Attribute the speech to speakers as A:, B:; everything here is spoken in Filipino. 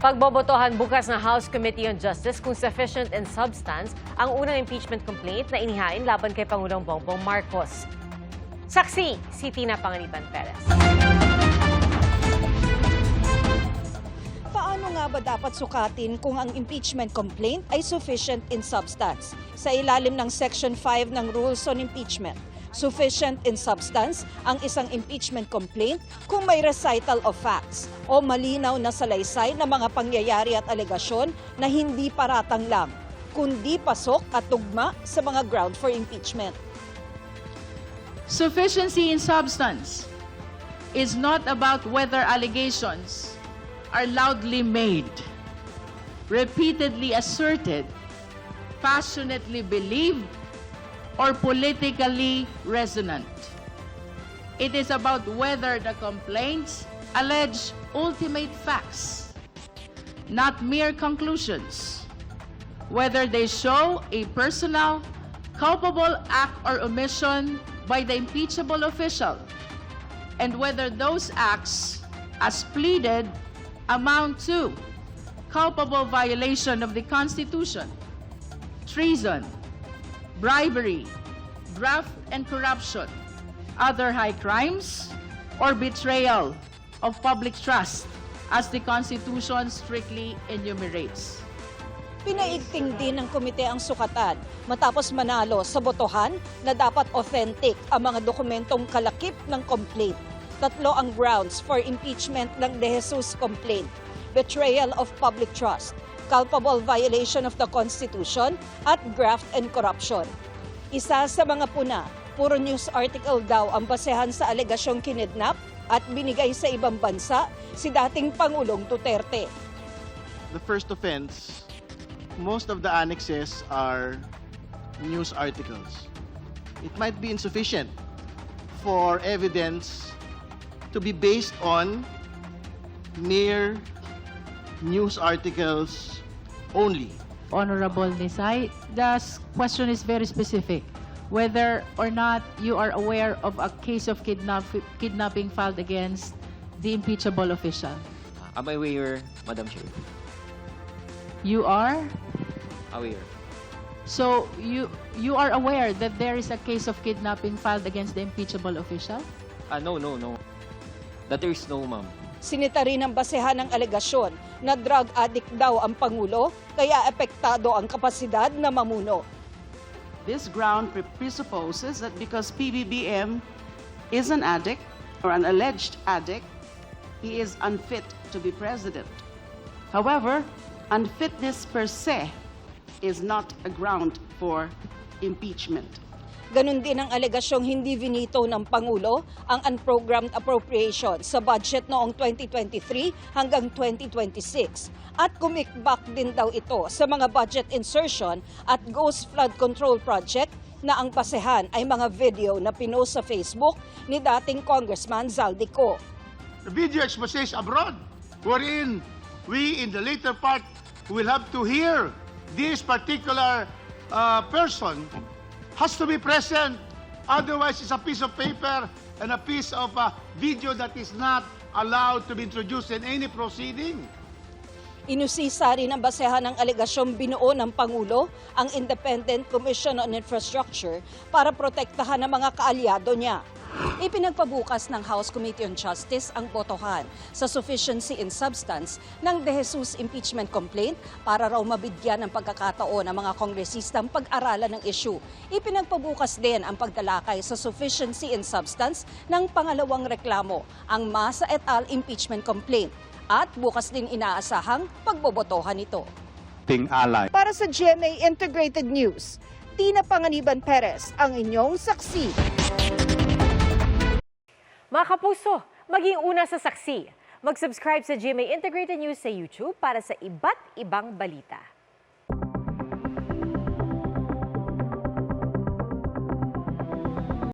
A: Pagbobotohan bukas ng House Committee on Justice kung sufficient in substance ang unang impeachment complaint na inihain laban kay Pangulong Bongbong Marcos. Saksi, si Tina Panganiban Perez.
B: Paano nga ba dapat sukatin kung ang impeachment complaint ay sufficient in substance? Sa ilalim ng Section 5 ng Rules on Impeachment, sufficient in substance ang isang impeachment complaint kung may recital of facts o malinaw na salaysay ng mga pangyayari at alegasyon na hindi paratang lang, kundi pasok at tugma sa mga ground for impeachment.
C: Sufficiency in substance is not about whether allegations are loudly made, repeatedly asserted, passionately believed, or politically resonant. It is about whether the complaints allege ultimate facts, not mere conclusions, whether they show a personal, culpable act or omission by the impeachable official, and whether those acts, as pleaded, amount to culpable violation of the Constitution, treason, bribery, graft and corruption, other high crimes, or betrayal of public trust, as the Constitution strictly enumerates.
B: Pinaigting din ng komite ang sukatan matapos manalo sa botohan na dapat authentic ang mga dokumentong kalakip ng complaint. Tatlo ang grounds for impeachment ng De Jesus complaint: betrayal of public trust, culpable violation of the Constitution, at graft and corruption. Isa sa mga puna, puro news article daw ang basehan sa alegasyong kinidnap at binigay sa ibang bansa si dating Pangulong Duterte.
D: The first offense, most of the annexes are news articles. It might be insufficient for evidence to be based on mere news articles only.
C: Honorable Nisay, the question is very specific. Whether or not you are aware of a case of kidnapping filed against the impeachable official.
E: Am I aware, Madam Chair?
C: You are?
E: Aware.
C: So you are aware that there is a case of kidnapping filed against the impeachable official?
E: No. That there is no, ma'am.
B: Sinita rin ang basehan ng alegasyon na drug addict daw ang Pangulo, kaya epektado ang kapasidad na mamuno.
F: This ground presupposes that because PBBM is an addict or an alleged addict, he is unfit to be president. However, unfitness per se is not a ground for impeachment.
B: Ganon din ang alegasyong hindi vinito ng Pangulo ang unprogrammed appropriation sa budget noong 2023 hanggang 2026. At kumikbak din daw ito sa mga budget insertion at ghost flood control project na ang basehan ay mga video na pinost sa Facebook ni dating Congressman Zaldico.
G: The video exposes abroad wherein we in the later part will have to hear this particular person has to be present. Otherwise, it's a piece of paper and a piece of video that is not allowed to be introduced in any proceeding.
B: Inusisa rin ang basehan ng alegasyong binuo ng Pangulo ang Independent Commission on Infrastructure para protektahan ang mga kaalyado niya. Ipinagpabukas ng House Committee on Justice ang botohan sa sufficiency in substance ng De Jesus impeachment complaint para raw mabigyan ng pagkakataon ang mga kongresistang pag-aralan ng issue. Ipinagpabukas din ang pagtalakay sa sufficiency in substance ng pangalawang reklamo, ang Masa et al. Impeachment complaint. At bukas din inaasahang pagbobotohan ito. Para sa GMA Integrated News, Tina Panganiban Perez, ang inyong saksi.
A: Mga kapuso, maging una sa saksi. Mag-subscribe sa GMA Integrated News sa YouTube para sa iba't ibang balita.